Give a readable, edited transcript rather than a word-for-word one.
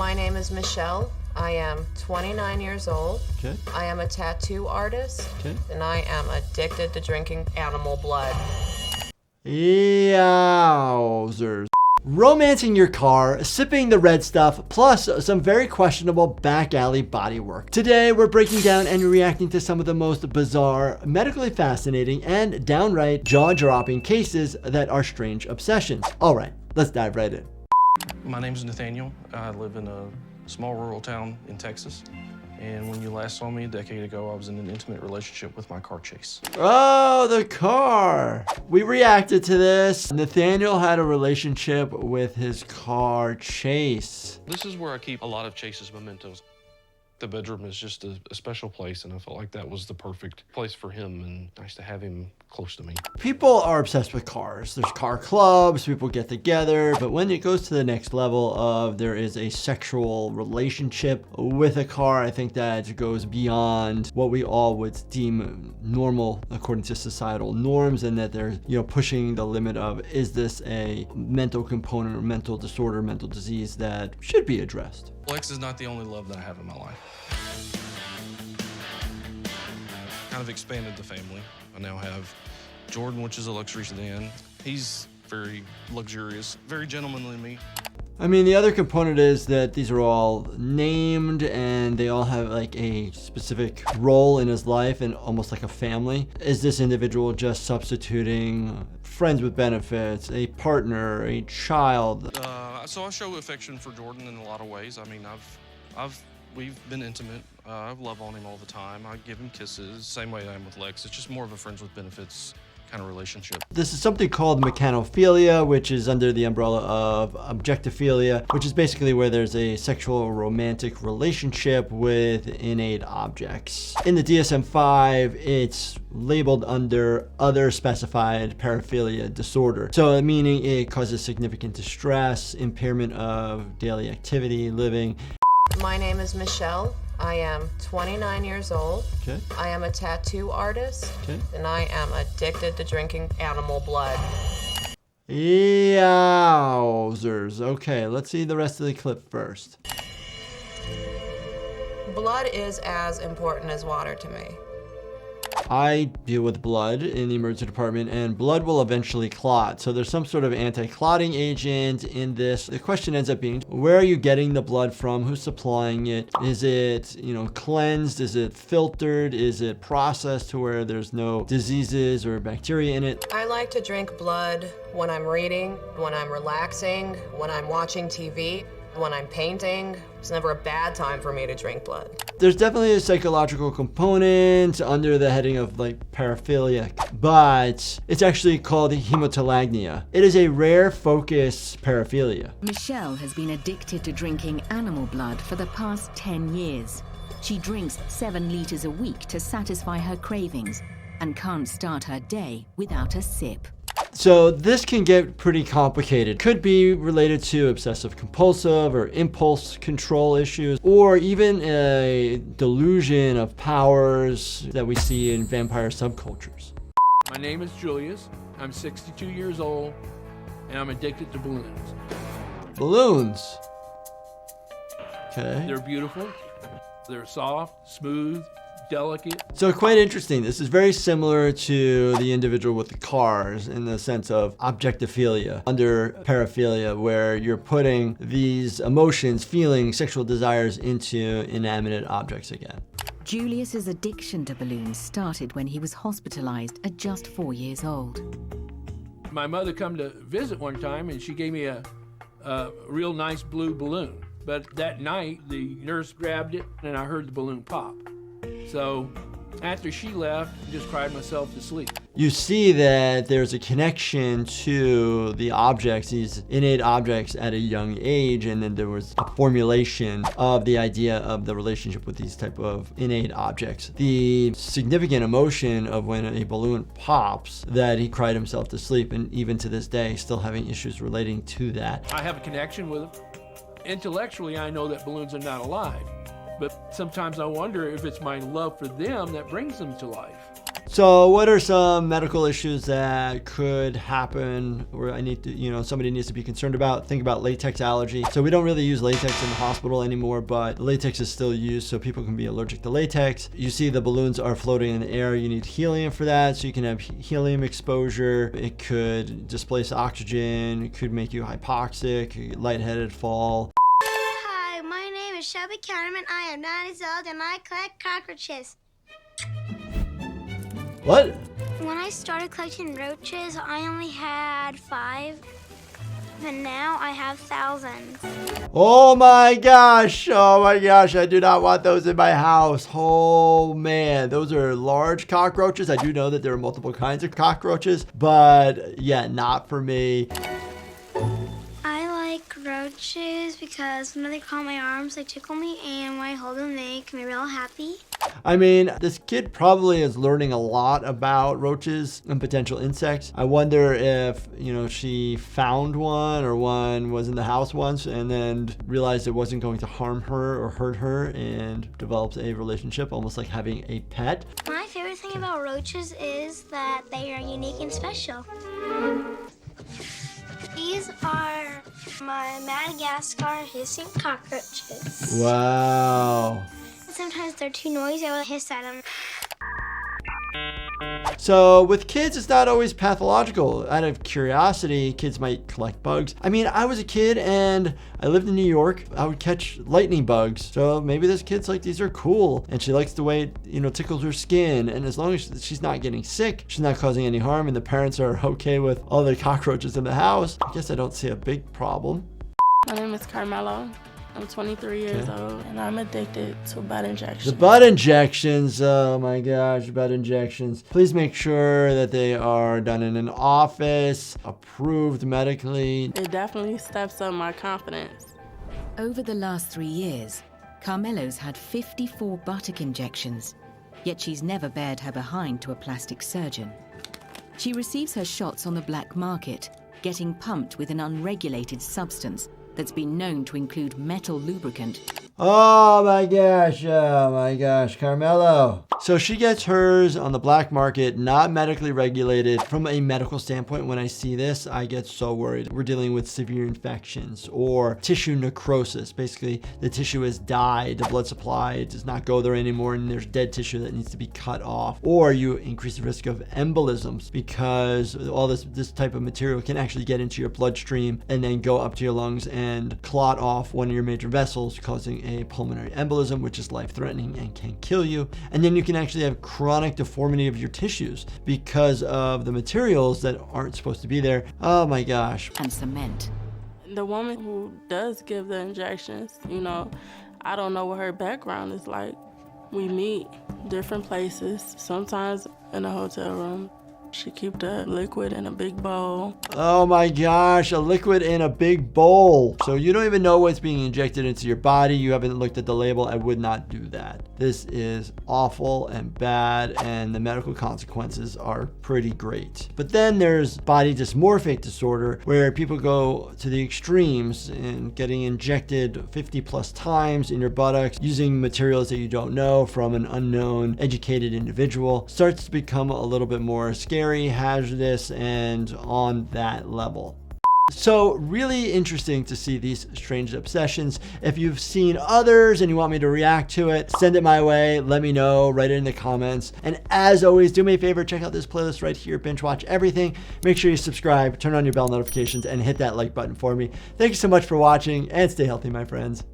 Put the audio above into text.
My name is Michelle. I am 29 years old. Okay. I am a tattoo artist. Okay. And I am addicted to drinking animal blood. Yowzers. Romancing your car, sipping the red stuff, plus some very questionable back alley body work. Today, we're breaking down and reacting to some of the most bizarre, medically fascinating, and downright jaw-dropping cases that are strange obsessions. All right, let's dive right in. My name's Nathaniel. I live in a small rural town in Texas. And when you last saw me a decade ago, I was in an intimate relationship with my car chase. Oh, the car. We reacted to this. Nathaniel had a relationship with his car chase. This is where I keep a lot of Chase's mementos. The bedroom is just a special place, and I felt like that was the perfect place for him, and nice to have him close to me. People are obsessed with cars. There's car clubs, people get together, but when it goes to the next level of there is a sexual relationship with a car, I think that goes beyond what we all would deem normal according to societal norms, and that they're, pushing the limit of, is this a mental component or mental disorder, mental disease that should be addressed? Lex is not the only love that I have in my life. Kind of expanded the family. I now have Jordan, which is a luxury sedan. He's very luxurious, very gentlemanly to me. I mean, the other component is that these are all named and they all have like a specific role in his life and almost like a family. Is this individual just substituting friends with benefits, a partner, a child? So I show affection for Jordan in a lot of ways. I mean, we've been intimate. I love on him all the time. I give him kisses, same way I am with Lex. It's just more of a friends with benefits kind of relationship. This is something called mechanophilia, which is under the umbrella of objectophilia, which is basically where there's a sexual or romantic relationship with innate objects. In the DSM-5, it's labeled under other specified paraphilia disorder. So meaning it causes significant distress, impairment of daily activity, living. My name is Michelle. I am 29 years old. Okay. I am a tattoo artist. Okay. And I am addicted to drinking animal blood. Yowzers. Okay, let's see the rest of the clip first. Blood is as important as water to me. I deal with blood in the emergency department, and blood will eventually clot. So there's some sort of anti-clotting agent in this. The question ends up being, where are you getting the blood from? Who's supplying it? Is it, cleansed? Is it filtered? Is it processed to where there's no diseases or bacteria in it? I like to drink blood when I'm reading, when I'm relaxing, when I'm watching TV, when I'm painting. It's never a bad time for me to drink blood. There's definitely a psychological component under the heading of paraphilia, but it's actually called hematolagnia. It is a rare focus paraphilia. Michelle has been addicted to drinking animal blood for the past 10 years. She drinks 7 liters a week to satisfy her cravings and can't start her day without a sip. So this can get pretty complicated. Could be related to obsessive compulsive or impulse control issues, or even a delusion of powers that we see in vampire subcultures. My name is Julius. I'm 62 years old, and I'm addicted to balloons. Balloons. Okay. They're beautiful. They're soft, smooth, delicate. So quite interesting. This is very similar to the individual with the cars in the sense of objectophilia under paraphilia, where you're putting these emotions, feelings, sexual desires into inanimate objects again. Julius's addiction to balloons started when he was hospitalized at just 4 years old. My mother come to visit one time, and she gave me a real nice blue balloon. But that night, the nurse grabbed it, and I heard the balloon pop. So after she left, I just cried myself to sleep. You see that there's a connection to the objects, these innate objects at a young age, and then there was a formulation of the idea of the relationship with these type of innate objects. The significant emotion of when a balloon pops, that he cried himself to sleep, and even to this day, still having issues relating to that. I have a connection with them. Intellectually, I know that balloons are not alive. But sometimes I wonder if it's my love for them that brings them to life. So what are some medical issues that could happen where I need to, somebody needs to be concerned about? Think about latex allergy. So we don't really use latex in the hospital anymore, but latex is still used so people can be allergic to latex. You see the balloons are floating in the air. You need helium for that. So you can have helium exposure. It could displace oxygen. It could make you hypoxic, lightheaded, fall. Hi, my name is Shelby Counterman. I am 9 years old and I collect cockroaches. What? When I started collecting roaches, I only had 5, and now I have thousands. Oh my gosh. Oh my gosh. I do not want those in my house. Oh man. Those are large cockroaches. I do know that there are multiple kinds of cockroaches, but yeah, not for me. I like roaches because when they crawl my arms, they tickle me, and when I hold them, they make me real happy. I mean, this kid probably is learning a lot about roaches and potential insects. I wonder if, she found one or one was in the house once and then realized it wasn't going to harm her or hurt her and develops a relationship, almost like having a pet. My favorite thing about roaches is that they are unique and special. These are my Madagascar hissing cockroaches. Wow. Sometimes they're too noisy, I will hiss at them. So with kids, it's not always pathological. Out of curiosity, kids might collect bugs. I mean, I was a kid and I lived in New York. I would catch lightning bugs. So maybe this kid's like, these are cool. And she likes the way it, tickles her skin. And as long as she's not getting sick, she's not causing any harm, and the parents are okay with all the cockroaches in the house, I guess I don't see a big problem. My name is Carmelo. I'm 23 years old, and I'm addicted to butt injections. The butt injections, oh my gosh, butt injections. Please make sure that they are done in an office, approved medically. It definitely steps up my confidence. Over the last 3 years, Carmelo's had 54 buttock injections, yet she's never bared her behind to a plastic surgeon. She receives her shots on the black market, getting pumped with an unregulated substance that's been known to include metal lubricant. Oh my gosh, Carmelo. So she gets hers on the black market, not medically regulated. From a medical standpoint, when I see this, I get so worried. We're dealing with severe infections or tissue necrosis. Basically, the tissue has died, the blood supply does not go there anymore, and there's dead tissue that needs to be cut off. Or you increase the risk of embolisms because all this type of material can actually get into your bloodstream and then go up to your lungs and clot off one of your major vessels, causing a pulmonary embolism, which is life-threatening and can kill you. And then you can actually have chronic deformity of your tissues because of the materials that aren't supposed to be there. Oh my gosh. And cement. The woman who does give the injections, I don't know what her background is like. We meet different places, sometimes in a hotel room. She keep the liquid in a big bowl. Oh my gosh, a liquid in a big bowl. So you don't even know what's being injected into your body. You haven't looked at the label. I would not do that. This is awful and bad, and the medical consequences are pretty great. But then there's body dysmorphic disorder, where people go to the extremes and getting injected 50 plus times in your buttocks using materials that you don't know from an unknown educated individual. Starts to become a little bit more scary, hazardous, and on that level. So really interesting to see these strange obsessions. If you've seen others and you want me to react to it, send it my way. Let me know, write it in the comments. And as always, do me a favor, check out this playlist right here, binge watch everything. Make sure you subscribe, turn on your bell notifications, and hit that like button for me. Thank you so much for watching, and stay healthy, my friends.